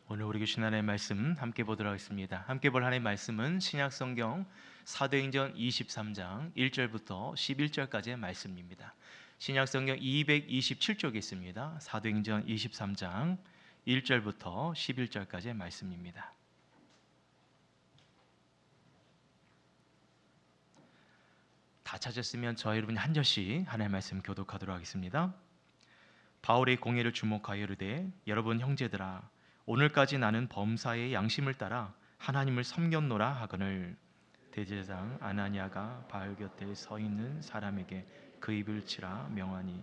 오늘 우리 주신 하나님의 말씀 함께 보도록 하겠습니다. 함께 볼 하나님의 말씀은 신약성경 사도행전 23장 1절부터 11절까지의 말씀입니다. 신약성경 227쪽에 있습니다. 사도행전 23장 1절부터 11절까지의 말씀입니다. 다 찾았으면 저와 여러분이 한 절씩 하나님의 말씀 교독하도록 하겠습니다. 바울의 공예를 주목하여 이르되 여러분 형제들아 오늘까지 나는 범사의 양심을 따라 하나님을 섬겼노라 하거늘 대제사장 아나니아가 바울 곁에 서 있는 사람에게 그 입을 치라 명하니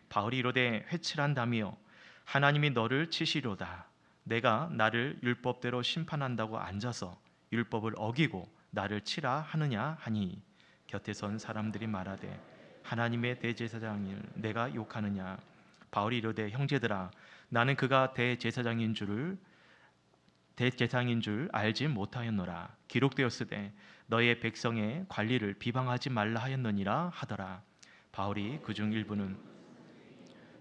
바울이 이르되 회칠한다며 하나님이 너를 치시로다. 내가 나를 율법대로 심판한다고 앉아서 율법을 어기고 나를 치라 하느냐 하니 곁에 선 사람들이 말하되 하나님의 대제사장을 내가 욕하느냐. 바울이 이르되 형제들아 나는 그가 대제사장인 줄 알지 못하였노라. 기록되었으되 너의 백성의 관리를 비방하지 말라 하였느니라 하더라. 바울이 그중 일부는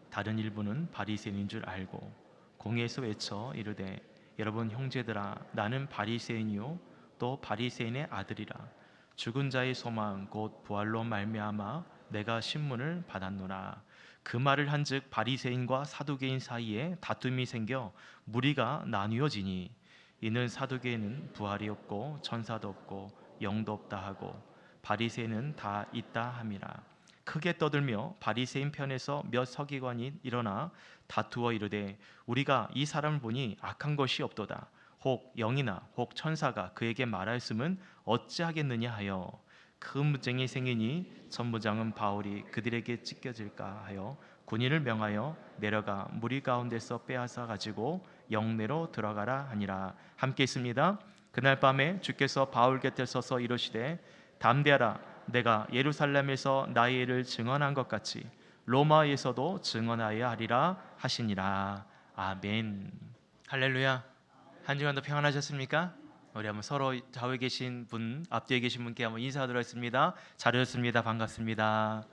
다른 일부는 바리새인인 줄 알고 공회에서 외쳐 이르되 여러분 형제들아 나는 바리새인이요 또 바리새인의 아들이라. 죽은 자의 소망 곧 부활로 말미암아 내가 신문을 받았노라. 그 말을 한즉 바리새인과 사두개인 사이에 다툼이 생겨 무리가 나뉘어지니 이는 사두개인은 부활이 없고 천사도 없고 영도 없다 하고 바리새인은 다 있다 함이라. 크게 떠들며 바리새인 편에서 몇 서기관이 일어나 다투어 이르되 우리가 이 사람을 보니 악한 것이 없도다. 혹 영이나 혹 천사가 그에게 말하였으면 어찌하겠느냐 하여 큰 문쟁이 생기니 천부장은 바울이 그들에게 찢겨질까 하여 군인을 명하여 내려가 무리 가운데서 빼앗아 가지고 영내로 들어가라 하니라. 함께 있습니다. 그날 밤에 주께서 바울 곁에 서서 이르시되 담대하라. 내가 예루살렘에서 나의 일을 증언한 것 같이 로마에서도 증언하여야 하리라 하시니라. 아멘. 할렐루야. 한 주간도 평안하셨습니까? 우리 한번 서로 좌우에 계신 분, 앞뒤에 계신 분께 한번 인사하도록 하겠습니다. 잘 오셨습니다. 반갑습니다.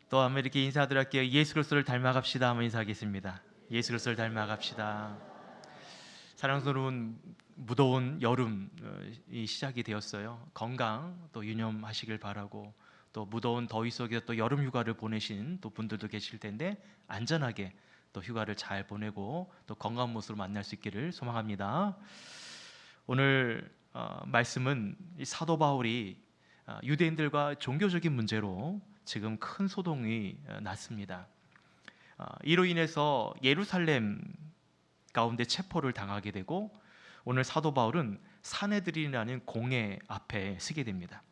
또 한번 이렇게 인사하도록 할게요. 예수 그리스도를 닮아갑시다. 한번 인사하겠습니다. 예수 그리스도를 닮아갑시다. 사랑스러운 무더운 여름이 시작이 되었어요. 건강 또 유념하시길 바라고 또 무더운 더위 속에 또 여름 휴가를 보내신 또 분들도 계실 텐데 안전하게 또 휴가를 잘 보내고 또 건강한 모습으로 만날 수 있기를 소망합니다. 오늘 말씀은 사도 바울이 유대인들과 종교적인 문제로 지금 큰 소동이 났습니다. 이로 인해서 예루살렘 가운데 체포를 당하게 되고 오늘 사도 바울은 산헤드린이라는 공회 앞에 서게 됩니다.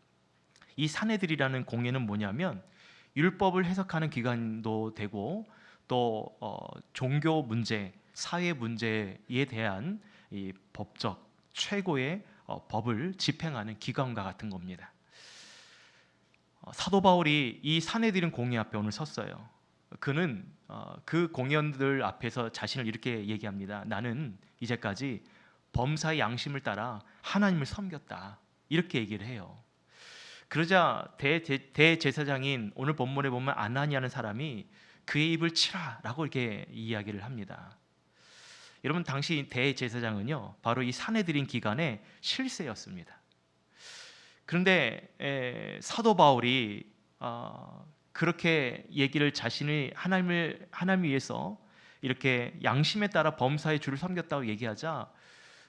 이 산헤드린이라는 공회는 뭐냐면 율법을 해석하는 기관도 되고 또 종교 문제, 사회 문제에 대한 이 법적 최고의 법을 집행하는 기관과 같은 겁니다. 사도 바울이 이 산헤드린 공회 앞에 오늘 섰어요. 그는 그 공회원들 앞에서 자신을 이렇게 얘기합니다. 나는 이제까지 범사의 양심을 따라 하나님을 섬겼다. 이렇게 얘기를 해요. 그러자 대제사장인 오늘 본문에 보면 아나니아는 사람이 그의 입을 치라 라고 이렇게 이야기를 합니다. 여러분 당시 대제사장은요 바로 이 산헤드린 기관의 실세였습니다. 그런데 사도 바울이 그렇게 얘기를 자신이 하나님을 위해서 이렇게 양심에 따라 범사의 주를 섬겼다고 얘기하자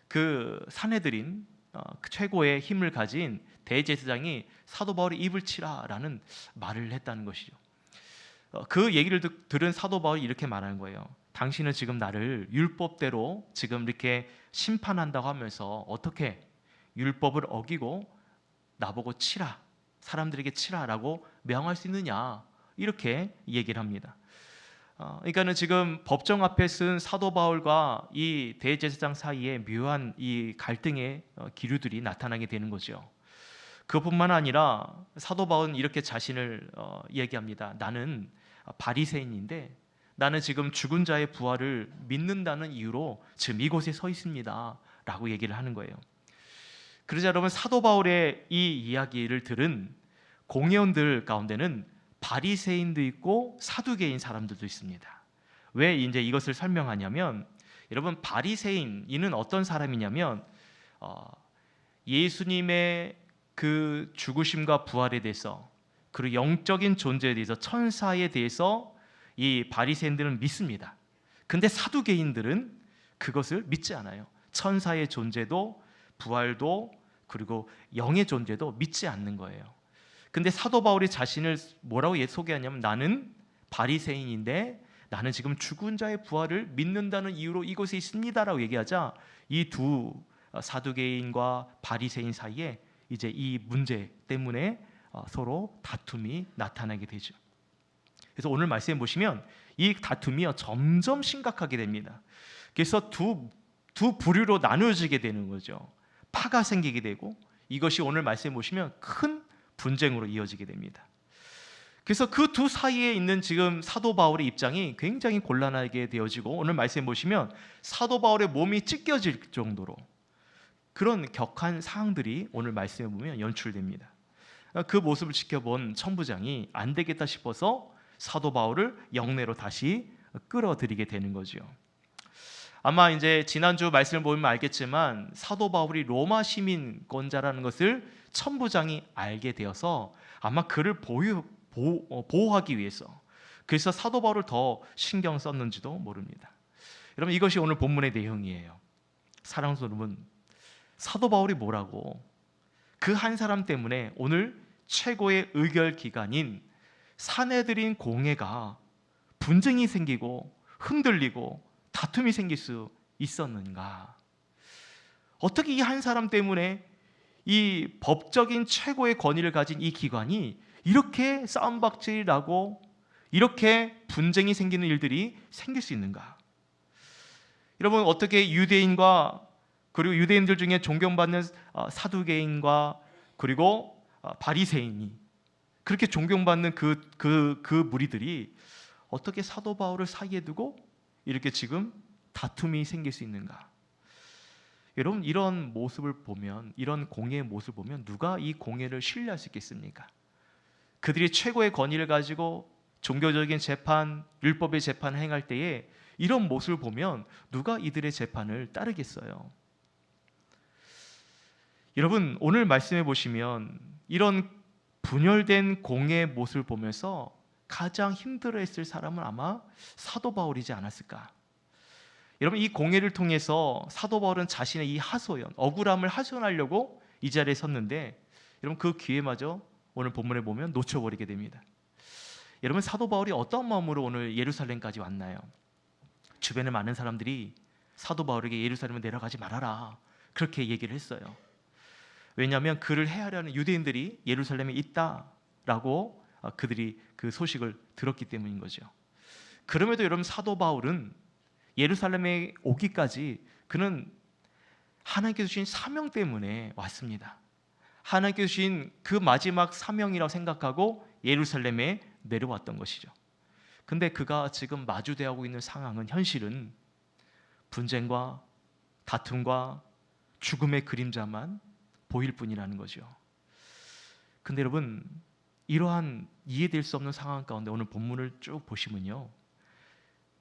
그 산헤드린 최고의 힘을 가진 대제사장이 사도 바울의 입을 치라라는 말을 했다는 것이죠. 그 얘기를 들은 사도 바울이 이렇게 말하는 거예요. 당신은 지금 나를 율법대로 지금 이렇게 심판한다고 하면서 어떻게 율법을 어기고 나보고 치라, 사람들에게 치라라고 명할 수 있느냐 이렇게 얘기를 합니다. 그러니까는 지금 법정 앞에 쓴 사도 바울과 이 대제사장 사이에 묘한 이 갈등의 기류들이 나타나게 되는 거죠. 그뿐만 아니라 사도 바울은 이렇게 자신을 얘기합니다. 나는 바리새인인데 나는 지금 죽은 자의 부활을 믿는다는 이유로 지금 이곳에 서 있습니다 라고 얘기를 하는 거예요. 그러자 여러분 사도 바울의 이 이야기를 들은 공회원들 가운데는 바리새인도 있고 사두개인 사람들도 있습니다. 왜 이제 이것을 설명하냐면, 여러분 바리새인 이는 어떤 사람이냐면 예수님의 그 죽으심과 부활에 대해서, 그리고 영적인 존재에 대해서, 천사에 대해서 이 바리새인들은 믿습니다. 근데 사두개인들은 그것을 믿지 않아요. 천사의 존재도 부활도 그리고 영의 존재도 믿지 않는 거예요. 근데 사도 바울이 자신을 뭐라고 소개하냐면, 나는 바리새인인데 나는 지금 죽은 자의 부활을 믿는다는 이유로 이곳에 있습니다라고 얘기하자, 이 두 사두개인과 바리새인 사이에 이제 이 문제 때문에 서로 다툼이 나타나게 되죠. 그래서 오늘 말씀해 보시면 이 다툼이 점점 심각하게 됩니다. 그래서 두 부류로 나누어지게 되는 거죠. 파가 생기게 되고, 이것이 오늘 말씀해 보시면 큰 분쟁으로 이어지게 됩니다. 그래서 그 두 사이에 있는 지금 사도 바울의 입장이 굉장히 곤란하게 되어지고, 오늘 말씀해 보시면 사도 바울의 몸이 찢겨질 정도로 그런 격한 상황들이 오늘 말씀해 보면 연출됩니다. 그 모습을 지켜본 천부장이 안 되겠다 싶어서 사도 바울을 영내로 다시 끌어들이게 되는 거죠. 아마 이제 지난주 말씀을 보면 알겠지만 사도 바울이 로마 시민권자라는 것을 천부장이 알게 되어서 아마 그를 보호하기 위해서, 그래서 사도 바울을 더 신경 썼는지도 모릅니다. 여러분, 이것이 오늘 본문의 내용이에요. 사랑하는 여러분, 사도 바울이 뭐라고 그 한 사람 때문에 오늘 최고의 의결 기관인 사내들인 공회가 분쟁이 생기고 흔들리고 다툼이 생길 수 있었는가? 어떻게 이 한 사람 때문에 이 법적인 최고의 권위를 가진 이 기관이 이렇게 싸움박질이 나고 이렇게 분쟁이 생기는 일들이 생길 수 있는가? 여러분, 어떻게 유대인과 그리고 유대인들 중에 존경받는 사두개인과 그리고 바리새인이, 그렇게 존경받는 그 무리들이 어떻게 사도 바울을 사이에 두고 이렇게 지금 다툼이 생길 수 있는가? 여러분, 이런 모습을 보면, 이런 공회의 모습을 보면 누가 이 공회를 신뢰할 수 있겠습니까? 그들이 최고의 권위를 가지고 종교적인 재판, 율법의 재판을 행할 때에 이런 모습을 보면 누가 이들의 재판을 따르겠어요? 여러분, 오늘 말씀해 보시면 이런 분열된 공회의 모습을 보면서 가장 힘들어했을 사람은 아마 사도 바울이지 않았을까? 여러분, 이 공회를 통해서 사도 바울은 자신의 이 하소연, 억울함을 하소연하려고 이 자리에 섰는데, 여러분 그 기회마저 오늘 본문에 보면 놓쳐버리게 됩니다. 여러분, 사도 바울이 어떤 마음으로 오늘 예루살렘까지 왔나요? 주변에 많은 사람들이 사도 바울에게 예루살렘에 내려가지 말아라, 그렇게 얘기를 했어요. 왜냐하면 그를 해하려는 유대인들이 예루살렘에 있다라고 그들이 그 소식을 들었기 때문인 거죠. 그럼에도 여러분, 사도 바울은 예루살렘에 오기까지 그는 하나님께서 주신 사명 때문에 왔습니다. 하나님께서 주신 그 마지막 사명이라고 생각하고 예루살렘에 내려왔던 것이죠. 근데 그가 지금 마주대하고 있는 상황은, 현실은 분쟁과 다툼과 죽음의 그림자만 보일 뿐이라는 거죠. 근데 여러분, 이러한 이해될 수 없는 상황 가운데 오늘 본문을 쭉 보시면요,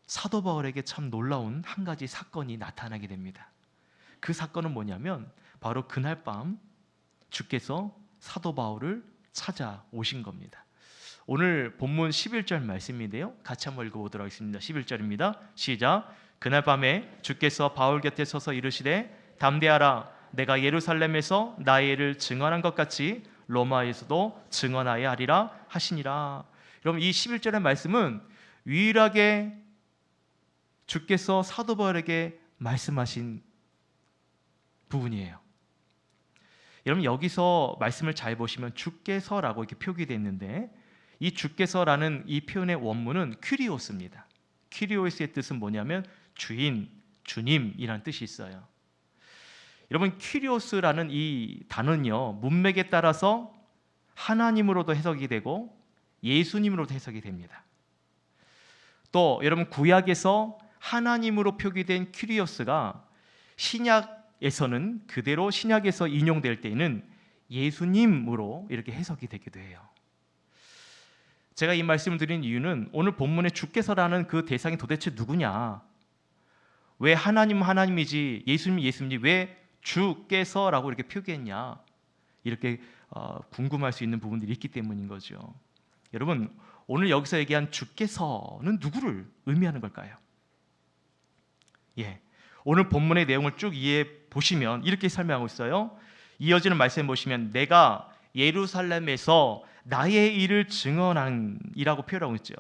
사도 바울에게 참 놀라운 한 가지 사건이 나타나게 됩니다. 그 사건은 뭐냐면 바로 그날 밤 주께서 사도 바울을 찾아오신 겁니다. 오늘 본문 11절 말씀인데요, 같이 한번 읽어보도록 하겠습니다. 11절입니다. 시작. 그날 밤에 주께서 바울 곁에 서서 이르시되 담대하라, 내가 예루살렘에서 나의 일을 증언한 것 같이 로마에서도 증언하여 하리라 하시니라. 여러분, 이 11절의 말씀은 유일하게 주께서 사도 바울에게 말씀하신 부분이에요. 여러분, 여기서 말씀을 잘 보시면 주께서라고 이렇게 표기되어 있는데, 이 주께서라는 이 표현의 원문은 큐리오스입니다. 큐리오스의 뜻은 뭐냐면 주인, 주님이라는 뜻이 있어요. 여러분, 큐리오스라는 이 단어는요, 문맥에 따라서 하나님으로도 해석이 되고 예수님으로도 해석이 됩니다. 또 여러분, 구약에서 하나님으로 표기된 큐리오스가 신약에서는 그대로 신약에서 인용될 때에는 예수님으로 이렇게 해석이 되기도 해요. 제가 이 말씀을 드린 이유는 오늘 본문에 주께서라는 그 대상이 도대체 누구냐? 왜 하나님은 하나님이지 예수님이 예수님이지 왜 주께서라고 이렇게 표기했냐? 이렇게 궁금할 수 있는 부분들이 있기 때문인 거죠. 여러분, 오늘 여기서 얘기한 주께서는 누구를 의미하는 걸까요? 예, 오늘 본문의 내용을 쭉 이해해 보시면 이렇게 설명하고 있어요. 이어지는 말씀 보시면 내가 예루살렘에서 나의 일을 증언한이라고 표현하고 있죠.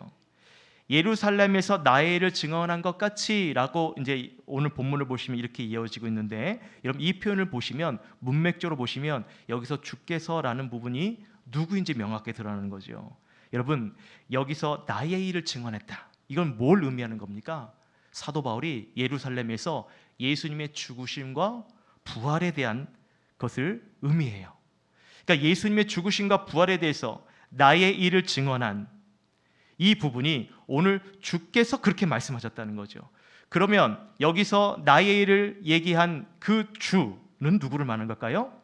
예루살렘에서 나의 일을 증언한 것 같이라고 이제 오늘 본문을 보시면 이렇게 이어지고 있는데, 여러분 이 표현을 보시면 문맥적으로 보시면 여기서 주께서라는 부분이 누구인지 명확하게 드러나는 거죠. 여러분 여기서 나의 일을 증언했다. 이건 뭘 의미하는 겁니까? 사도 바울이 예루살렘에서 예수님의 죽으심과 부활에 대한 것을 의미해요. 그러니까 예수님의 죽으심과 부활에 대해서 나의 일을 증언한 이 부분이 오늘 주께서 그렇게 말씀하셨다는 거죠. 그러면 여기서 나의 일을 얘기한 그 주는 누구를 말하는 걸까요?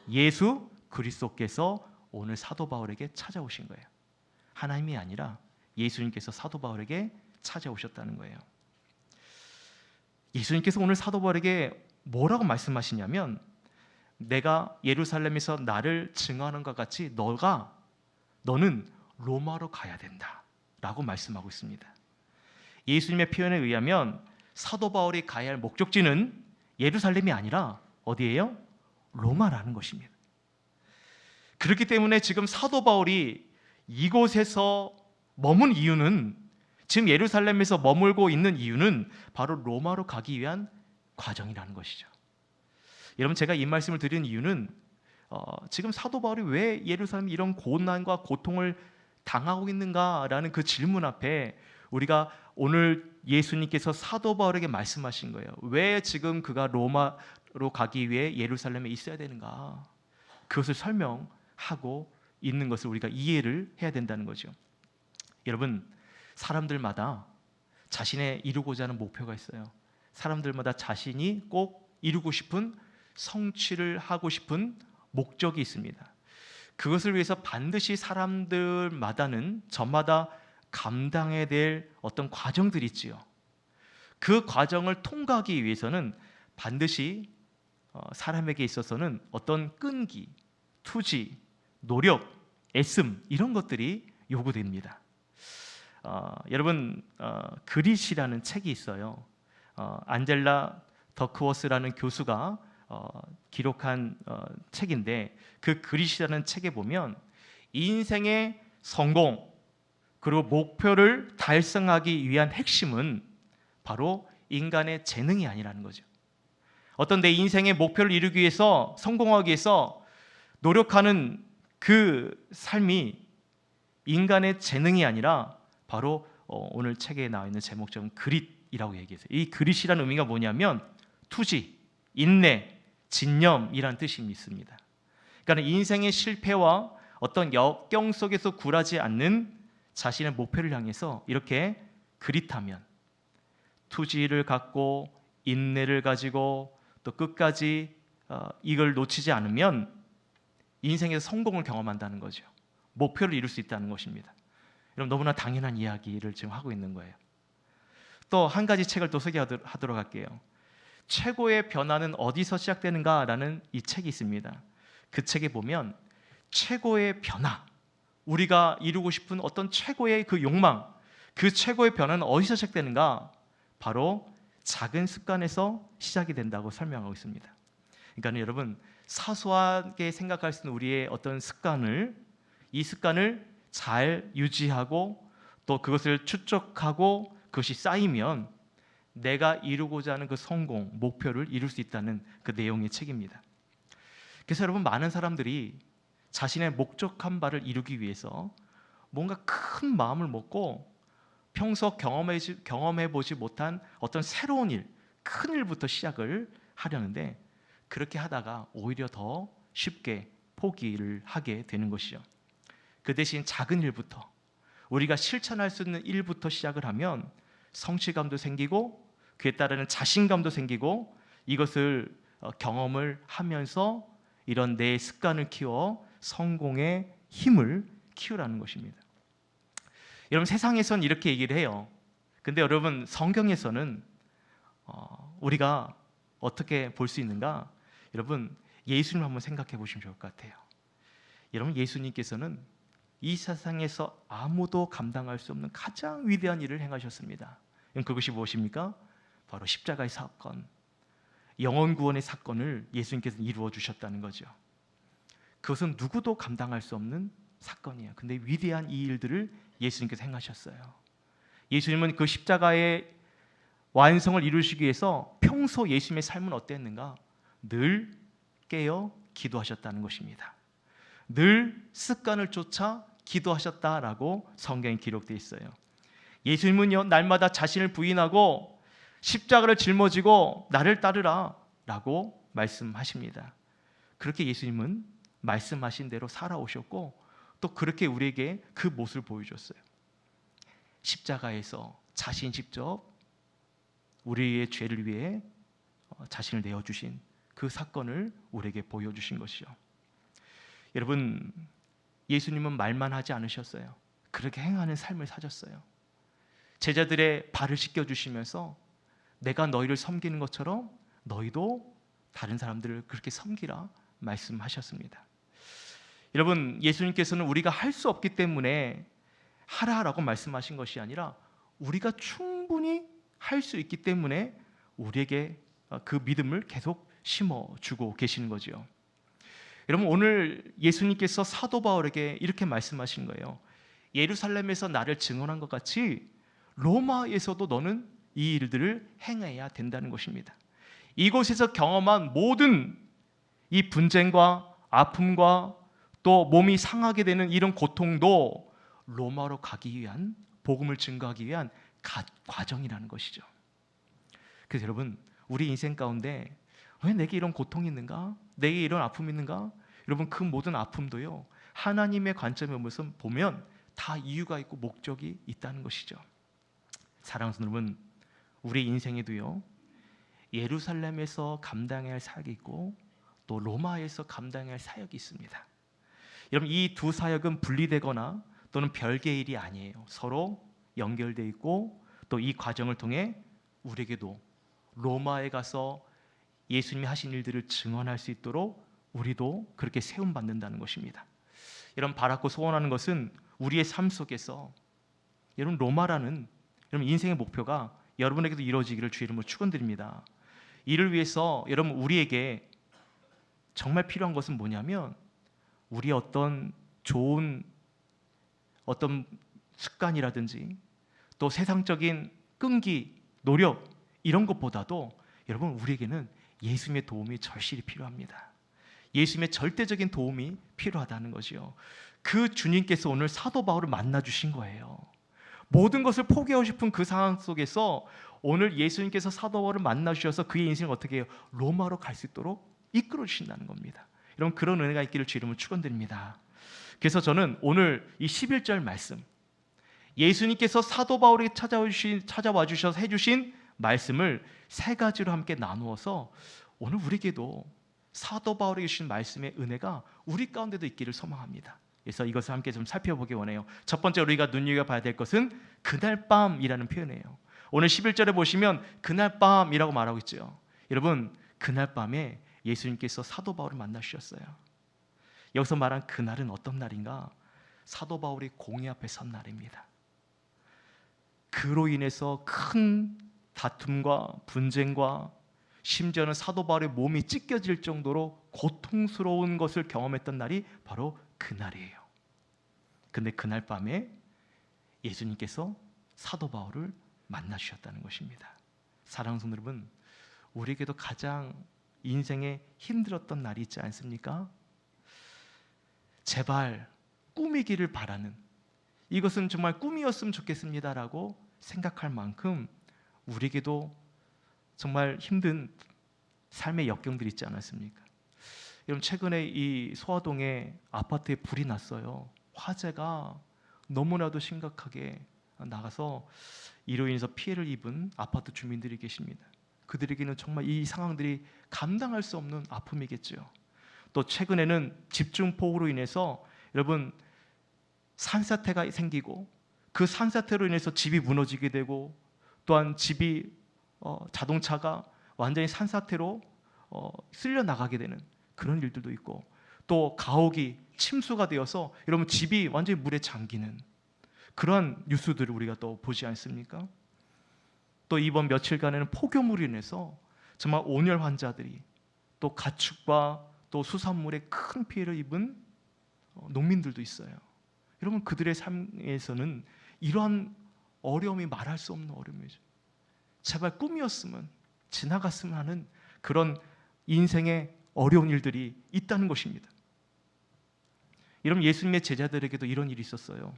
예수 그리스도께서 오늘 사도 바울에게 찾아오신 거예요. 하나님이 아니라 예수님께서 사도 바울에게 찾아오셨다는 거예요. 예수님께서 오늘 사도 바울에게 뭐라고 말씀하시냐면, 내가 예루살렘에서 나를 증언하는 것 같이 너는 로마로 가야 된다 라고 말씀하고 있습니다. 예수님의 표현에 의하면 사도 바울이 가야 할 목적지는 예루살렘이 아니라 어디예요? 로마라는 것입니다. 그렇기 때문에 지금 사도 바울이 이곳에서 머문 이유는, 지금 예루살렘에서 머물고 있는 이유는 바로 로마로 가기 위한 과정이라는 것이죠. 여러분 제가 이 말씀을 드린 이유는 지금 사도 바울이 왜 예루살렘에 이런 고난과 고통을 당하고 있는가라는 그 질문 앞에 우리가 오늘 예수님께서 사도 바울에게 말씀하신 거예요. 왜 지금 그가 로마로 가기 위해 예루살렘에 있어야 되는가? 그것을 설명하고 있는 것을 우리가 이해를 해야 된다는 거죠. 여러분 사람들마다 자신의 이루고자 하는 목표가 있어요. 사람들마다 자신이 꼭 이루고 싶은 성취를 하고 싶은 목적이 있습니다. 그것을 위해서 반드시 사람들마다는 저마다 감당해야 될 어떤 과정들이 있지요. 그 과정을 통과하기 위해서는 반드시 사람에게 있어서는 어떤 끈기, 투지, 노력, 애씀 이런 것들이 요구됩니다. 여러분 그릿이라는 책이 있어요. 안젤라 더크워스라는 교수가 기록한 책인데, 그 그릿이라는 책에 보면 인생의 성공 그리고 목표를 달성하기 위한 핵심은 바로 인간의 재능이 아니라는 거죠. 어떤 내 인생의 목표를 이루기 위해서, 성공하기 위해서 노력하는 그 삶이 인간의 재능이 아니라 바로 오늘 책에 나와 있는 제목처럼 그릿이라고 얘기했어요. 이 그릿이라는 의미가 뭐냐면 투지, 인내, 진념이란 뜻이 있습니다. 그러니까 인생의 실패와 어떤 역경 속에서 굴하지 않는 자신의 목표를 향해서 이렇게 그릿하면, 투지를 갖고 인내를 가지고 또 끝까지 이걸 놓치지 않으면 인생에서 성공을 경험한다는 거죠. 목표를 이룰 수 있다는 것입니다. 여러분 너무나 당연한 이야기를 지금 하고 있는 거예요. 또 한 가지 책을 또 소개하도록 할게요. 최고의 변화는 어디서 시작되는가라는 이 책이 있습니다. 그 책에 보면 최고의 변화, 우리가 이루고 싶은 어떤 최고의 그 욕망, 그 최고의 변화는 어디서 시작되는가? 바로 작은 습관에서 시작이 된다고 설명하고 있습니다. 그러니까 여러분 사소하게 생각할 수 있는 우리의 어떤 습관을, 이 습관을 잘 유지하고 또 그것을 축적하고 그것이 쌓이면 내가 이루고자 하는 그 성공, 목표를 이룰 수 있다는 그 내용의 책입니다. 그래서 여러분 많은 사람들이 자신의 목적한 바를 이루기 위해서 뭔가 큰 마음을 먹고 평소 경험해보지 못한 어떤 새로운 일, 큰 일부터 시작을 하려는데 그렇게 하다가 오히려 더 쉽게 포기를 하게 되는 것이죠. 그 대신 작은 일부터, 우리가 실천할 수 있는 일부터 시작을 하면 성취감도 생기고 그에 따르는 자신감도 생기고 이것을 경험을 하면서 이런 내 습관을 키워 성공의 힘을 키우라는 것입니다. 여러분 세상에선 이렇게 얘기를 해요. 근데 여러분 성경에서는 우리가 어떻게 볼 수 있는가? 여러분 예수님 한번 생각해 보시면 좋을 것 같아요. 여러분 예수님께서는 이 세상에서 아무도 감당할 수 없는 가장 위대한 일을 행하셨습니다. 그것이 무엇입니까? 바로 십자가의 사건, 영혼 구원의 사건을 예수님께서 이루어 주셨다는 거죠. 그것은 누구도 감당할 수 없는 사건이에요. 근데 위대한 이 일들을 예수님께서 행하셨어요. 예수님은 그 십자가의 완성을 이루시기 위해서 평소 예수님의 삶은 어땠는가? 늘 깨어 기도하셨다는 것입니다. 늘 습관을 쫓아 기도하셨다라고 성경에 기록되어 있어요. 예수님은요, 날마다 자신을 부인하고 십자가를 짊어지고 나를 따르라 라고 말씀하십니다. 그렇게 예수님은 말씀하신 대로 살아오셨고 또 그렇게 우리에게 그 모습을 보여줬어요. 십자가에서 자신 직접 우리의 죄를 위해 자신을 내어주신 그 사건을 우리에게 보여주신 것이죠. 여러분, 예수님은 말만 하지 않으셨어요. 그렇게 행하는 삶을 사셨어요. 제자들의 발을 씻겨주시면서 내가 너희를 섬기는 것처럼 너희도 다른 사람들을 그렇게 섬기라 말씀하셨습니다. 여러분, 예수님께서는 우리가 할 수 없기 때문에 하라라고 말씀하신 것이 아니라 우리가 충분히 할 수 있기 때문에 우리에게 그 믿음을 계속 심어주고 계시는 거죠. 여러분, 오늘 예수님께서 사도 바울에게 이렇게 말씀하신 거예요. 예루살렘에서 나를 증언한 것 같이 로마에서도 너는 이 일들을 행해야 된다는 것입니다. 이곳에서 경험한 모든 이 분쟁과 아픔과 또 몸이 상하게 되는 이런 고통도 로마로 가기 위한, 복음을 증거하기 위한 과정이라는 것이죠. 그래서 여러분, 우리 인생 가운데 왜 내게 이런 고통이 있는가? 내게 이런 아픔이 있는가? 여러분, 그 모든 아픔도요, 하나님의 관점에서 보면 다 이유가 있고 목적이 있다는 것이죠. 사랑하는 여러분, 우리 인생에도요, 예루살렘에서 감당해야 할 사역이 있고 또 로마에서 감당해야 할 사역이 있습니다. 여러분, 이 두 사역은 분리되거나 또는 별개의 일이 아니에요. 서로 연결되어 있고 또 이 과정을 통해 우리에게도 로마에 가서 예수님이 하신 일들을 증언할 수 있도록 우리도 그렇게 세움받는다는 것입니다. 여러분, 바라고 소원하는 것은 우리의 삶 속에서 여러분, 로마라는 여러분 인생의 목표가 여러분에게도 이루어지기를 주의 이름으로 축원드립니다. 이를 위해서 여러분, 우리에게 정말 필요한 것은 뭐냐면 우리의 어떤 좋은 어떤 습관이라든지 또 세상적인 끈기, 노력 이런 것보다도 여러분, 우리에게는 예수님의 도움이 절실히 필요합니다. 예수님의 절대적인 도움이 필요하다는 거지요. 그 주님께서 오늘 사도 바울을 만나 주신 거예요. 모든 것을 포기하고 싶은 그 상황 속에서 오늘 예수님께서 사도 바울을 만나 주셔서 그의 인생을 어떻게 해요? 로마로 갈 수 있도록 이끌어 주신다는 겁니다. 여러분, 그런 은혜가 있기를 주 이름으로 축원드립니다. 그래서 저는 오늘 이 11절 말씀, 예수님께서 사도 바울에게 찾아와 주셔서 해주신 말씀을 세 가지로 함께 나누어서 오늘 우리에게도 사도 바울에게 주신 말씀의 은혜가 우리 가운데도 있기를 소망합니다. 그래서 이것을 함께 좀 살펴보기 원해요. 첫 번째 우리가 눈여겨봐야 될 것은 그날 밤이라는 표현이에요. 오늘 11절에 보시면 그날 밤이라고 말하고 있죠. 여러분, 그날 밤에 예수님께서 사도 바울을 만나주셨어요. 여기서 말한 그날은 어떤 날인가? 사도 바울이 공의 앞에 선 날입니다. 그로 인해서 큰 다툼과 분쟁과 심지어는 사도 바울의 몸이 찢겨질 정도로 고통스러운 것을 경험했던 날이 바로 그날이에요. 근데 그날 밤에 예수님께서 사도 바울을 만나주셨다는 것입니다. 사랑하는 성도 여러분, 우리에게도 가장 인생에 힘들었던 날이 있지 않습니까? 제발 꿈이기를 바라는, 이것은 정말 꿈이었으면 좋겠습니다라고 생각할 만큼 우리에게도 정말 힘든 삶의 역경들이 있지 않았습니까? 여러분, 최근에 이 소화동에 아파트에 불이 났어요. 화재가 너무나도 심각하게 나가서 이로 인해서 피해를 입은 아파트 주민들이 계십니다. 그들에게는 정말 이 상황들이 감당할 수 없는 아픔이겠죠. 또 최근에는 집중폭우로 인해서 여러분 산사태가 생기고 그 산사태로 인해서 집이 무너지게 되고, 또한 자동차가 완전히 산사태로 쓸려 나가게 되는 그런 일들도 있고, 또 가옥이 침수가 되어서 여러분 집이 완전히 물에 잠기는 그러한 뉴스들을 우리가 또 보지 않습니까? 또 이번 며칠간에는 폭염으로 인해서 정말 온열 환자들이, 또 가축과 또 수산물에 큰 피해를 입은 농민들도 있어요. 여러분 그들의 삶에서는 이러한 어려움이 말할 수 없는 어려움이죠. 제발 꿈이었으면 지나갔으면 하는 그런 인생의 어려운 일들이 있다는 것입니다. 여러분 예수님의 제자들에게도 이런 일이 있었어요.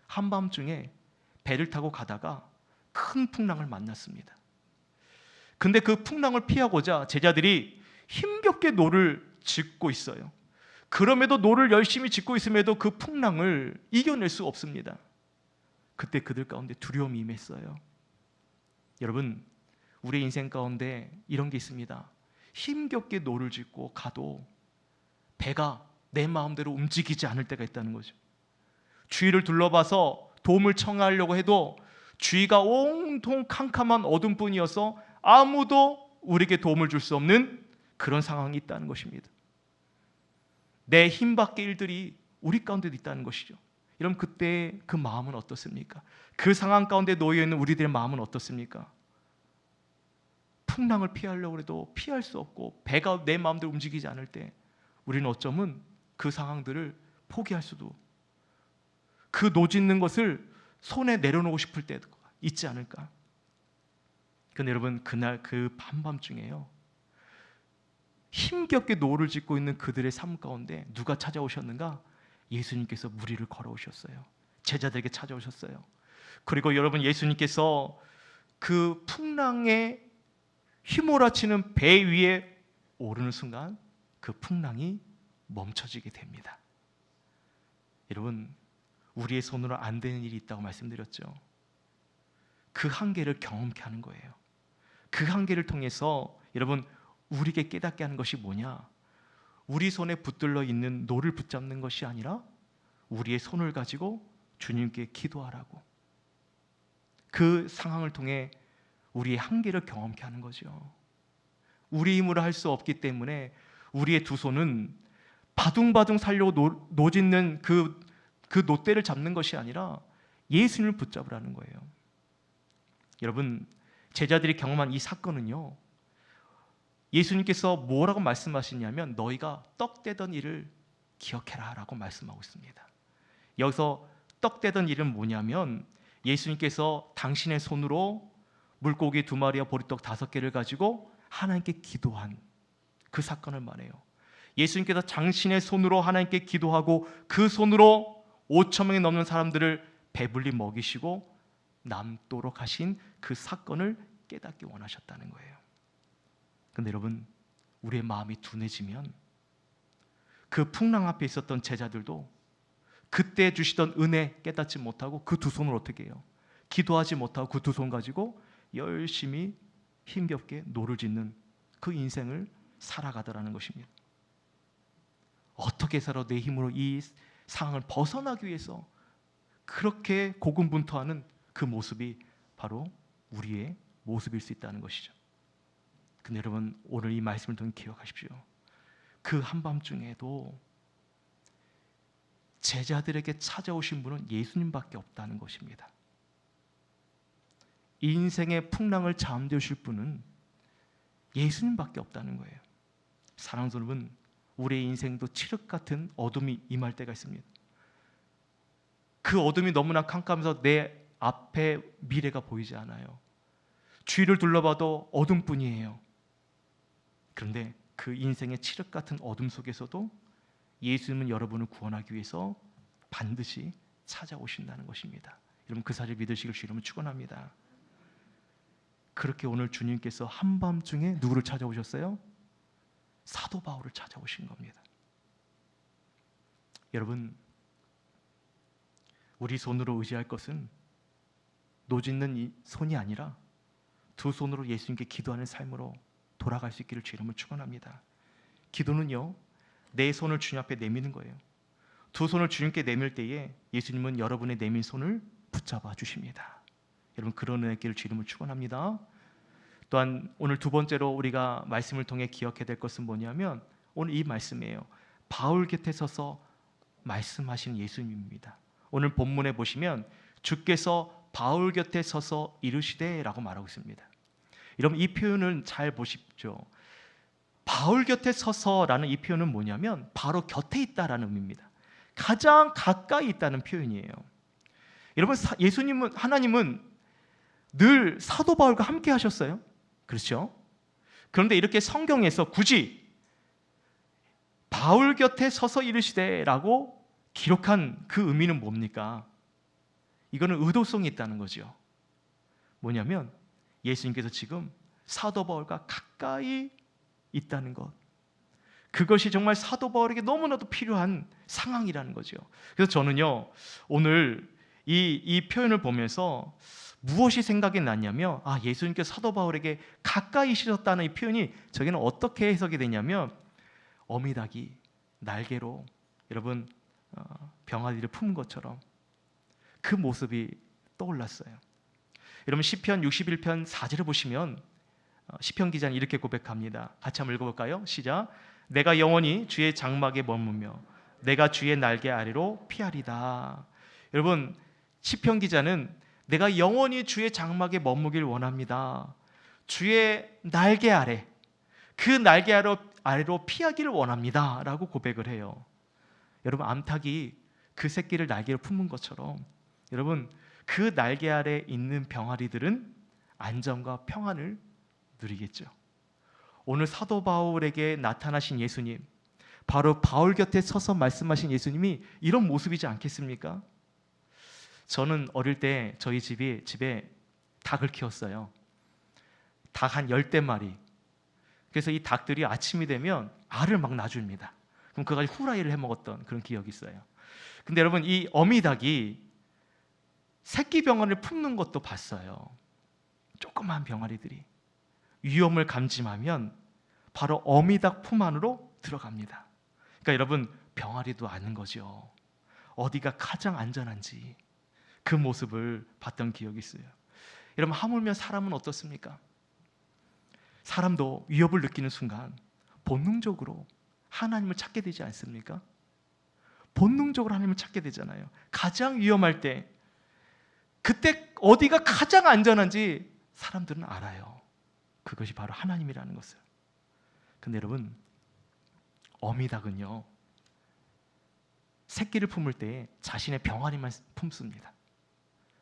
한밤중에 배를 타고 가다가 큰 풍랑을 만났습니다. 근데 그 풍랑을 피하고자 제자들이 힘겹게 노를 짓고 있어요. 그럼에도 노를 열심히 짓고 있음에도 그 풍랑을 이겨낼 수 없습니다. 그때 그들 가운데 두려움이 임했어요. 여러분 우리 인생 가운데 이런 게 있습니다. 힘겹게 노를 짓고 가도 배가 내 마음대로 움직이지 않을 때가 있다는 거죠. 주위를 둘러봐서 도움을 청하려고 해도 주위가 온통 캄캄한 어둠뿐이어서 아무도 우리에게 도움을 줄 수 없는 그런 상황이 있다는 것입니다. 내 힘밖의 일들이 우리 가운데도 있다는 것이죠. 여러분 그때 그 마음은 어떻습니까? 그 상황 가운데 놓여있는 우리들의 마음은 어떻습니까? 풍랑을 피하려고 해도 피할 수 없고 배가 내 마음대로 움직이지 않을 때 우리는 어쩌면 그 상황들을 포기할 수도, 그 노짓는 것을 손에 내려놓고 싶을 때도 있지 않을까? 그런데 여러분 그날 그 밤밤중에요, 힘겹게 노를 짓고 있는 그들의 삶 가운데 누가 찾아오셨는가? 예수님께서 무리를 걸어오셨어요. 제자들에게 찾아오셨어요. 그리고 여러분 예수님께서 그 풍랑에 휘몰아치는 배 위에 오르는 순간 그 풍랑이 멈춰지게 됩니다. 여러분 우리의 손으로 안 되는 일이 있다고 말씀드렸죠. 그 한계를 경험케 하는 거예요. 그 한계를 통해서 여러분 우리에게 깨닫게 하는 것이 뭐냐? 우리 손에 붙들려 있는 노를 붙잡는 것이 아니라 우리의 손을 가지고 주님께 기도하라고. 그 상황을 통해 우리의 한계를 경험케 하는 거죠. 우리 힘으로 할 수 없기 때문에 우리의 두 손은 바둥바둥 살려고 노짓는 그 놋대를 잡는 것이 아니라 예수님을 붙잡으라는 거예요. 여러분 제자들이 경험한 이 사건은요, 예수님께서 뭐라고 말씀하시냐면 너희가 떡 떼던 일을 기억해라 라고 말씀하고 있습니다. 여기서 떡 떼던 일은 뭐냐면 예수님께서 당신의 손으로 물고기 2마리와 보리떡 5개를 가지고 하나님께 기도한 그 사건을 말해요. 예수님께서 당신의 손으로 하나님께 기도하고 그 손으로 5,000명이 넘는 사람들을 배불리 먹이시고 남도록 하신 그 사건을 깨닫기 원하셨다는 거예요. 그런데 여러분 우리의 마음이 둔해지면 그 풍랑 앞에 있었던 제자들도 그때 주시던 은혜 깨닫지 못하고 그 두 손을 어떻게 해요? 기도하지 못하고 그 두 손 가지고 열심히 힘겹게 노를 짓는 그 인생을 살아가더라는 것입니다. 어떻게 살아 내 힘으로 이 상황을 벗어나기 위해서 그렇게 고군분투하는 그 모습이 바로 우리의 모습일 수 있다는 것이죠. 근데 여러분 오늘 이 말씀을 통해 기억하십시오. 그 한밤중에도 제자들에게 찾아오신 분은 예수님밖에 없다는 것입니다. 인생의 풍랑을 잠재우실 분은 예수님밖에 없다는 거예요. 사랑하는 여러분, 우리의 인생도 칠흑 같은 어둠이 임할 때가 있습니다. 그 어둠이 너무나 캄캄해서 내 앞에 미래가 보이지 않아요. 주위를 둘러봐도 어둠뿐이에요. 그런데 그 인생의 칠흑 같은 어둠 속에서도 예수님은 여러분을 구원하기 위해서 반드시 찾아오신다는 것입니다. 여러분 그 사실 믿으시길 주님은 축원합니다. 그렇게 오늘 주님께서 한밤중에 누구를 찾아오셨어요? 사도 바울을 찾아오신 겁니다. 여러분 우리 손으로 의지할 것은 노짓는 이 손이 아니라 두 손으로 예수님께 기도하는 삶으로 돌아갈 수 있기를 주님을 축원합니다. 기도는요 내 손을 주님 앞에 내미는 거예요. 두 손을 주님께 내밀 때에 예수님은 여러분의 내민 손을 붙잡아 주십니다. 여러분, 그런 은혜길 주 이름으로 축원합니다. 또한 오늘 두 번째로 우리가 말씀을 통해 기억해야 될 것은 뭐냐면 오늘 이 말씀이에요. 바울 곁에 서서 말씀하신 예수님입니다. 오늘 본문에 보시면 주께서 바울 곁에 서서 이르시되 라고 말하고 있습니다. 여러분, 이 표현을 잘 보십시오. 바울 곁에 서서라는 이 표현은 뭐냐면 바로 곁에 있다라는 의미입니다. 가장 가까이 있다는 표현이에요. 여러분, 예수님은, 하나님은 늘 사도 바울과 함께 하셨어요. 그렇죠? 그런데 이렇게 성경에서 굳이 바울 곁에 서서 이르시되 라고 기록한 그 의미는 뭡니까? 이거는 의도성이 있다는 거죠. 뭐냐면 예수님께서 지금 사도 바울과 가까이 있다는 것, 그것이 정말 사도 바울에게 너무나도 필요한 상황이라는 거죠. 그래서 저는요, 오늘 이 표현을 보면서 무엇이 생각이 났냐면, 예수님께서 사도 바울에게 가까이 있으셨다는 이 표현이 저게는 어떻게 해석이 되냐면, 어미닭이 날개로 여러분 병아리를 품은 것처럼 그 모습이 떠올랐어요. 여러분, 시편 61편 4절을 보시면 시편 기자는 이렇게 고백합니다. 같이 한번 읽어볼까요? 시작. 내가 영원히 주의 장막에 머무며 내가 주의 날개 아래로 피하리다. 여러분, 시편 기자는 내가 영원히 주의 장막에 머무길 원합니다. 주의 날개 아래, 그 날개 아래로 피하기를 원합니다 라고 고백을 해요. 여러분, 암탉이 그 새끼를 날개로 품은 것처럼 여러분, 그 날개 아래 있는 병아리들은 안정과 평안을 누리겠죠. 오늘 사도 바울에게 나타나신 예수님, 바로 바울 곁에 서서 말씀하신 예수님이 이런 모습이지 않겠습니까? 저는 어릴 때 저희 집에 닭을 키웠어요. 닭 한 10대 마리. 그래서 이 닭들이 아침이 되면 알을 막 낳아줍니다. 그럼 그거 가지고 후라이를 해 먹었던 그런 기억이 있어요. 근데 여러분, 이 어미닭이 새끼 병아리를 품는 것도 봤어요. 조그만 병아리들이 위험을 감지하면 바로 어미닭 품 안으로 들어갑니다. 그러니까 여러분, 병아리도 아는 거죠. 어디가 가장 안전한지 그 모습을 봤던 기억이 있어요. 여러분, 하물며 사람은 어떻습니까? 사람도 위협을 느끼는 순간 본능적으로 하나님을 찾게 되지 않습니까? 본능적으로 하나님을 찾게 되잖아요. 가장 위험할 때, 그때 어디가 가장 안전한지 사람들은 알아요. 그것이 바로 하나님이라는 것을. 근데 여러분, 어미닭은요, 새끼를 품을 때 자신의 병아리만 품습니다.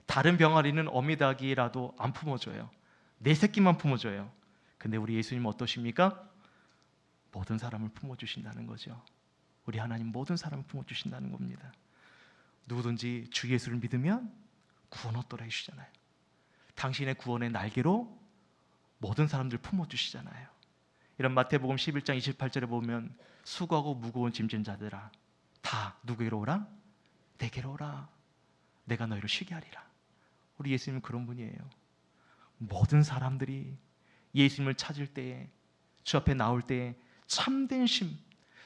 다른 병아리는 어미닭이라도 안 품어줘요. 내 새끼만 품어줘요. 근데 우리 예수님은 어떠십니까? 모든 사람을 품어주신다는 거죠. 우리 하나님 모든 사람을 품어주신다는 겁니다. 누구든지 주 예수를 믿으면 구원 얻도록 해주시잖아요. 당신의 구원의 날개로 모든 사람들 품어주시잖아요. 이런 마태복음 11장 28절에 보면 수고하고 무거운 짐진 자들아 다 누구에게로 오라? 내게로 오라. 내가 너희를 쉬게 하리라. 우리 예수님은 그런 분이에요. 모든 사람들이 예수님을 찾을 때에, 주 앞에 나올 때에 참된 심,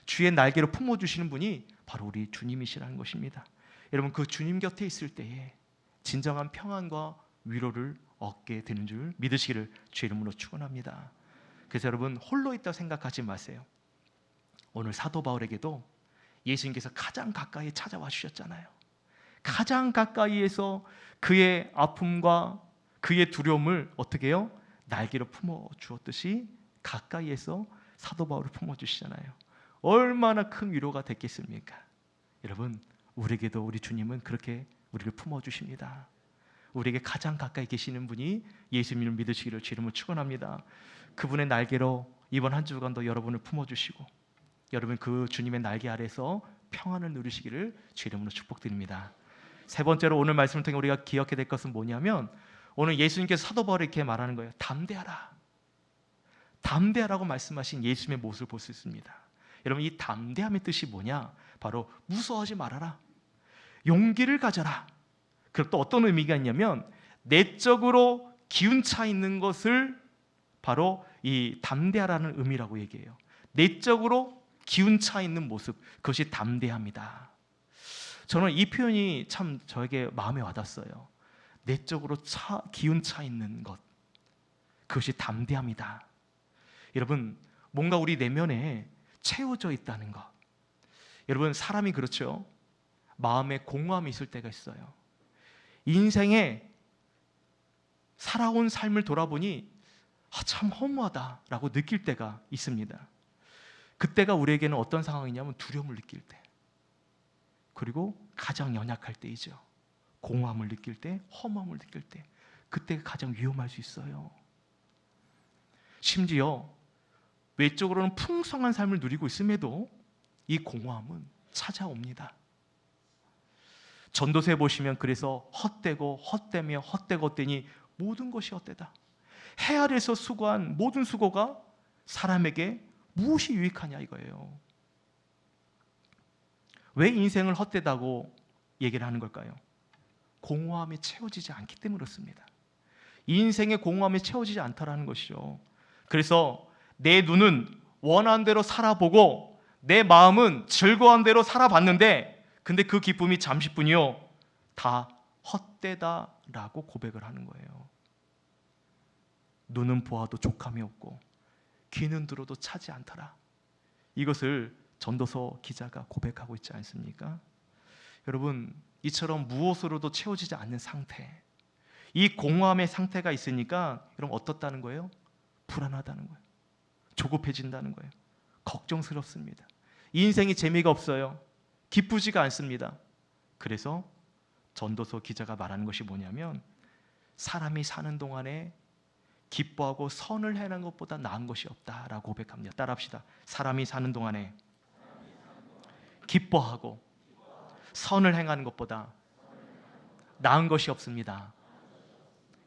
주의 날개로 품어주시는 분이 바로 우리 주님이시라는 것입니다. 여러분, 그 주님 곁에 있을 때에 진정한 평안과 위로를 얻게 되는 줄 믿으시기를 주 이름으로 축원합니다. 그래서 여러분, 홀로 있다고 생각하지 마세요. 오늘 사도 바울에게도 예수님께서 가장 가까이 찾아와 주셨잖아요. 가장 가까이에서 그의 아픔과 그의 두려움을 어떻게 해요? 날개로 품어 주었듯이 가까이에서 사도 바울을 품어 주시잖아요. 얼마나 큰 위로가 됐겠습니까? 여러분, 우리에게도 우리 주님은 그렇게 우리를 품어 주십니다. 우리에게 가장 가까이 계시는 분이 예수님을 믿으시기를 주 이름으로 축원합니다. 그분의 날개로 이번 한 주간도 여러분을 품어 주시고 여러분 그 주님의 날개 아래서 평안을 누리시기를 주 이름으로 축복드립니다. 세 번째로 오늘 말씀을 통해 우리가 기억해야 될 것은 뭐냐면 오늘 예수님께서 사도 바울에게 이렇게 말하는 거예요. 담대하라. 담대하라고 말씀하신 예수님의 모습을 볼 수 있습니다. 여러분, 이 담대함의 뜻이 뭐냐? 바로 무서워하지 말아라. 용기를 가져라. 그리고 또 어떤 의미가 있냐면 내적으로 기운차 있는 것을 바로 이 담대하라는 의미라고 얘기해요. 내적으로 기운차 있는 모습, 그것이 담대함이다. 저는 이 표현이 참 저에게 마음에 와닿았어요. 내적으로 기운차 있는 것, 그것이 담대함이다. 여러분, 뭔가 우리 내면에 채워져 있다는 것. 여러분, 사람이 그렇죠. 마음에 공허함이 있을 때가 있어요. 인생에 살아온 삶을 돌아보니 참 허무하다라고 느낄 때가 있습니다. 그때가 우리에게는 어떤 상황이냐면 두려움을 느낄 때, 그리고 가장 연약할 때이죠. 공허함을 느낄 때, 허무함을 느낄 때, 그때가 가장 위험할 수 있어요. 심지어 외적으로는 풍성한 삶을 누리고 있음에도 이 공허함은 찾아옵니다. 전도서에 보시면 그래서 헛되고 헛되며 헛되고 헛되니 모든 것이 헛되다. 해 아래서 수고한 모든 수고가 사람에게 무엇이 유익하냐 이거예요. 왜 인생을 헛되다고 얘기를 하는 걸까요? 공허함이 채워지지 않기 때문에 그렇습니다. 인생의 공허함이 채워지지 않다라는 것이죠. 그래서 내 눈은 원한 대로 살아보고 내 마음은 즐거운 대로 살아봤는데, 근데 그 기쁨이 잠시뿐이요, 다 헛되다라고 고백을 하는 거예요. 눈은 보아도 족함이 없고 귀는 들어도 차지 않더라. 이것을 전도서 기자가 고백하고 있지 않습니까? 여러분, 이처럼 무엇으로도 채워지지 않는 상태, 이 공허함의 상태가 있으니까 여러분 어떻다는 거예요? 불안하다는 거예요. 조급해진다는 거예요. 걱정스럽습니다. 인생이 재미가 없어요. 기쁘지가 않습니다. 그래서 전도서 기자가 말하는 것이 뭐냐면, 사람이 사는 동안에 기뻐하고 선을 행하는 것보다 나은 것이 없다라고 고백합니다. 따라합시다. 사람이 사는 동안에 기뻐하고 선을 행하는 것보다 나은 것이 없습니다.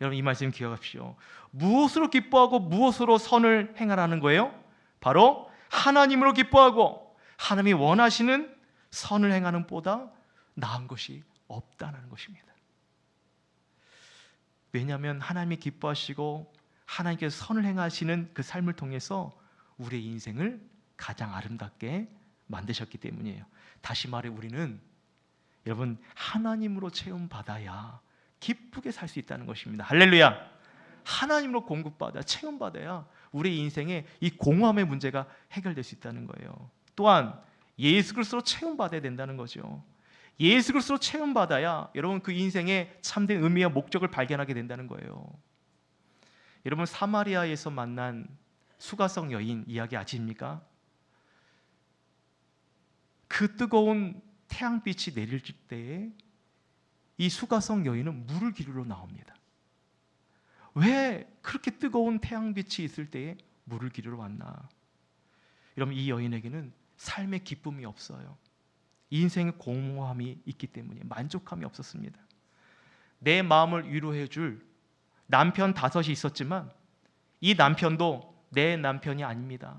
여러분, 이 말씀 기억하십시오. 무엇으로 기뻐하고 무엇으로 선을 행하라는 거예요? 바로 하나님으로 기뻐하고 하나님이 원하시는 선을 행하는 보다 나은 것이 없다는 것입니다. 왜냐하면 하나님이 기뻐하시고 하나님께서 선을 행하시는 그 삶을 통해서 우리의 인생을 가장 아름답게 만드셨기 때문이에요. 다시 말해, 우리는 여러분 하나님으로 체험받아야 기쁘게 살 수 있다는 것입니다. 할렐루야. 하나님으로 공급받아 체험받아야 우리 인생의 이 공허함의 문제가 해결될 수 있다는 거예요. 또한 예수 그리스도로 체험받아야 된다는 거죠. 예수 그리스도로 체험받아야 여러분 그 인생의 참된 의미와 목적을 발견하게 된다는 거예요. 여러분, 사마리아에서 만난 수가성 여인 이야기 아십니까? 그 뜨거운 태양빛이 내릴 때에 이 수가성 여인은 물을 기르러 나옵니다. 왜 그렇게 뜨거운 태양빛이 있을 때에 물을 기르러 왔나? 여러분, 이 여인에게는 삶의 기쁨이 없어요. 인생의 공허함이 있기 때문에 만족함이 없었습니다. 내 마음을 위로해 줄 남편 5이 있었지만 이 남편도 내 남편이 아닙니다.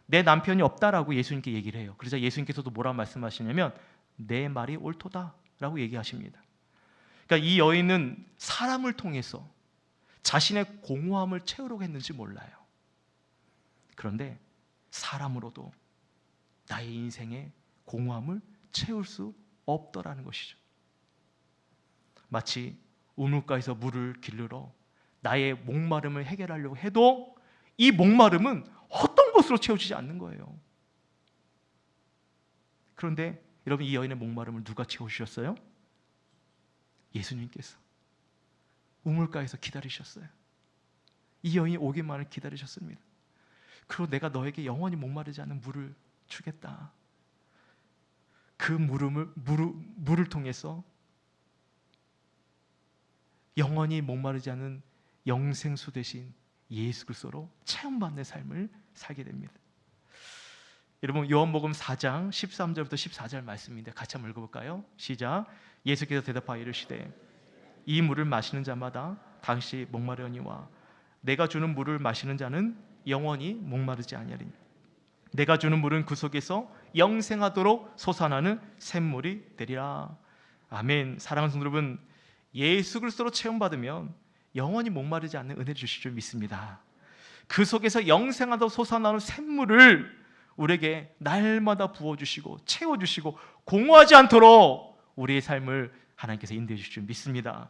내 남편이 없다라고 예수님께 얘기를 해요. 그래서 예수님께서도 뭐라고 말씀하시냐면 내 말이 옳도다라고 얘기하십니다. 그러니까 이 여인은 사람을 통해서 자신의 공허함을 채우려고 했는지 몰라요. 그런데 사람으로도 나의 인생의 공허함을 채울 수 없더라는 것이죠. 마치 우물가에서 물을 기르러 나의 목마름을 해결하려고 해도 이 목마름은 어떤 것으로 채워지지 않는 거예요. 그런데 여러분, 이 여인의 목마름을 누가 채워주셨어요? 예수님께서 우물가에서 기다리셨어요. 이 여인이 오기만을 기다리셨습니다. 그리고 내가 너에게 영원히 목마르지 않는 물을 주겠다. 그 물을 통해서 영원히 목마르지 않은 영생수 대신 예수 그리스도로 체험받는 삶을 살게 됩니다. 여러분, 요한복음 4장 13절부터 14절 말씀인데 같이 한번 읽어볼까요? 시작. 예수께서 대답하여 이르시되 이 물을 마시는 자마다 다시 목마르니와 내가 주는 물을 마시는 자는 영원히 목마르지 아니하리니 내가 주는 물은 그 속에서 영생하도록 솟아나는 샘물이 되리라. 아멘. 사랑하는 성도 여러분, 예수 그리스도로 체험받으면 영원히 목마르지 않는 은혜를 주실 줄 믿습니다. 그 속에서 영생하도록 솟아나는 샘물을 우리에게 날마다 부어주시고 채워주시고 공허하지 않도록 우리의 삶을 하나님께서 인도해 주실 줄 믿습니다.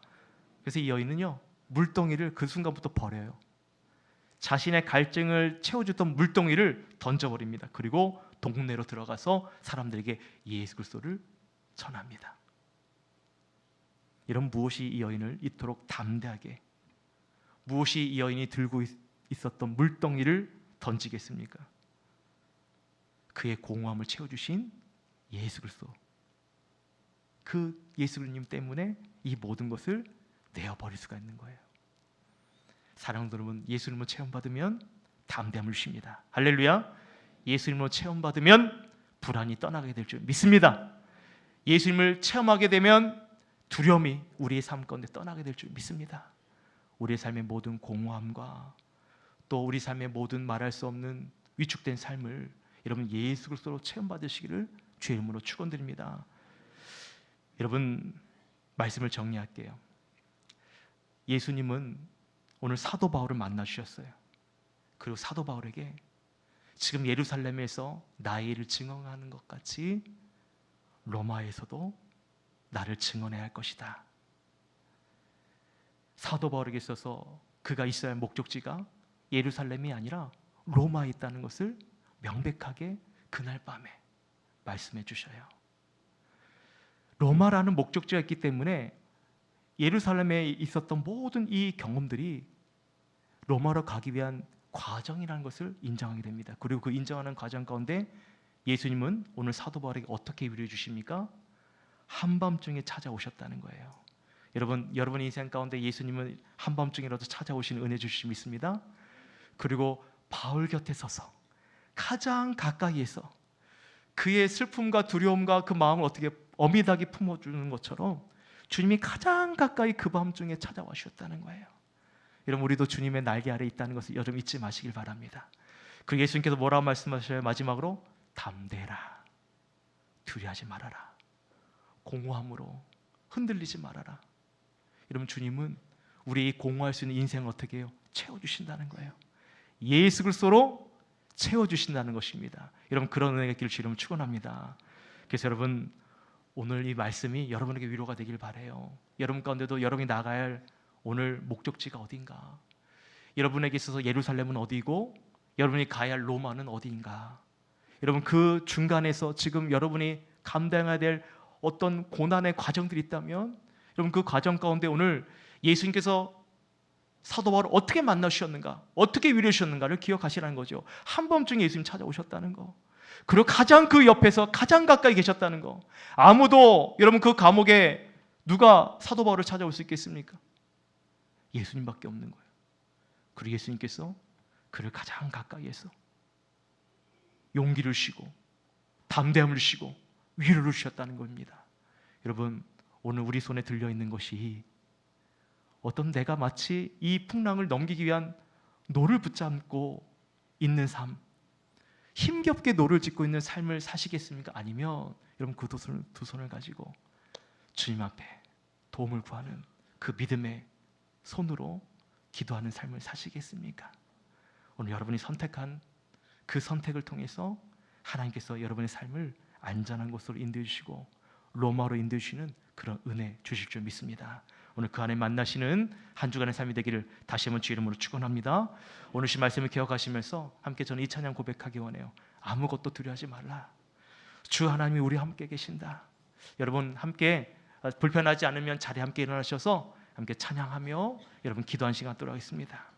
그래서 이 여인은요, 물동이를 그 순간부터 버려요. 자신의 갈증을 채워줬던 물동이를 던져버립니다. 그리고 동네로 들어가서 사람들에게 예수 그리스도를 전합니다. 이런 무엇이 이 여인을 이토록 담대하게, 무엇이 이 여인이 들고 있었던 물동이를 던지겠습니까? 그의 공허함을 채워주신 예수 그리스도, 그 예수 그리스도님 때문에 이 모든 것을 내어버릴 수가 있는 거예요. 사랑하는 여러분, 예수님을 체험받으면 담대함을 주십니다. 할렐루야. 예수님을 체험받으면 불안이 떠나게 될 줄 믿습니다. 예수님을 체험하게 되면 두려움이 우리의 삶 가운데 떠나게 될 줄 믿습니다. 우리의 삶의 모든 공허함과 또 우리 삶의 모든 말할 수 없는 위축된 삶을 여러분 예수 그리스도로 체험받으시기를 주의 이름으로 축원드립니다. 여러분, 말씀을 정리할게요. 예수님은 오늘 사도 바울을 만나 주셨어요. 그리고 사도 바울에게 지금 예루살렘에서 나의 일을 증언하는 것 같이 로마에서도 나를 증언해야 할 것이다. 사도 바울에게 있어서 그가 있어야 할 목적지가 예루살렘이 아니라 로마에 있다는 것을 명백하게 그날 밤에 말씀해 주셔요. 로마라는 목적지가 있기 때문에 예루살렘에 있었던 모든 이 경험들이 로마로 가기 위한 과정이라는 것을 인정하게 됩니다. 그리고 그 인정하는 과정 가운데 예수님은 오늘 사도 바울에게 어떻게 위로해 주십니까? 한밤중에 찾아오셨다는 거예요. 여러분 인생 가운데 예수님은 한밤중이라도 찾아오시는 은혜 주실 믿습니다. 그리고 바울 곁에 서서 가장 가까이에서 그의 슬픔과 두려움과 그 마음을 어떻게 어미닭이 품어주는 것처럼 주님이 가장 가까이 그 밤중에 찾아와 주셨다는 거예요. 여러분, 우리도 주님의 날개 아래 있다는 것을 여러분 잊지 마시길 바랍니다. 그리고 예수님께서 뭐라고 말씀하셔요? 마지막으로 담대해라, 두려워하지 말아라, 공허함으로 흔들리지 말아라. 여러분, 주님은 우리 공허할 수 있는 인생을 어떻게 해요? 채워주신다는 거예요. 예수 그리스도로 채워주신다는 것입니다. 여러분, 그런 은혜가 있기를 주님 축원합니다. 그래서 여러분, 오늘 이 말씀이 여러분에게 위로가 되길 바라요. 여러분 가운데도 여러분이 나가야 할 오늘 목적지가 어딘가, 여러분에게 있어서 예루살렘은 어디고 여러분이 가야 할 로마는 어디인가, 여러분 그 중간에서 지금 여러분이 감당해야 될 어떤 고난의 과정들이 있다면 여러분 그 과정 가운데 오늘 예수님께서 사도 바울을 어떻게 만나주셨는가, 어떻게 위로해 주셨는가를 기억하시라는 거죠. 한밤중에 예수님 찾아오셨다는 거, 그리고 가장 그 옆에서 가장 가까이 계셨다는 거. 아무도 여러분 그 감옥에 누가 사도 바울을 찾아올 수 있겠습니까? 예수님밖에 없는 거예요. 그리고 예수님께서 그를 가장 가까이에서 용기를 주시고 담대함을 주시고 위로를 주셨다는 겁니다. 여러분, 오늘 우리 손에 들려있는 것이 어떤 내가 마치 이 풍랑을 넘기기 위한 노를 붙잡고 있는 삶, 힘겹게 노를 짚고 있는 삶을 사시겠습니까? 아니면 여러분 그 두 손을 가지고 주님 앞에 도움을 구하는 그 믿음의 손으로 기도하는 삶을 사시겠습니까? 오늘 여러분이 선택한 그 선택을 통해서 하나님께서 여러분의 삶을 안전한 곳으로 인도해 주시고 로마로 인도해 주시는 그런 은혜 주실 줄 믿습니다. 오늘 그 안에 만나시는 한 주간의 삶이 되기를 다시 한번 주의 이름으로 축원합니다. 오늘 이 말씀을 기억하시면서 함께 저는 이 찬양 고백하기 원해요. 아무것도 두려워하지 말라. 주 하나님이 우리와 함께 계신다. 여러분 함께 불편하지 않으면 자리에 함께 일어나셔서 함께 찬양하며 여러분 기도한 시간 갖도록 하겠습니다.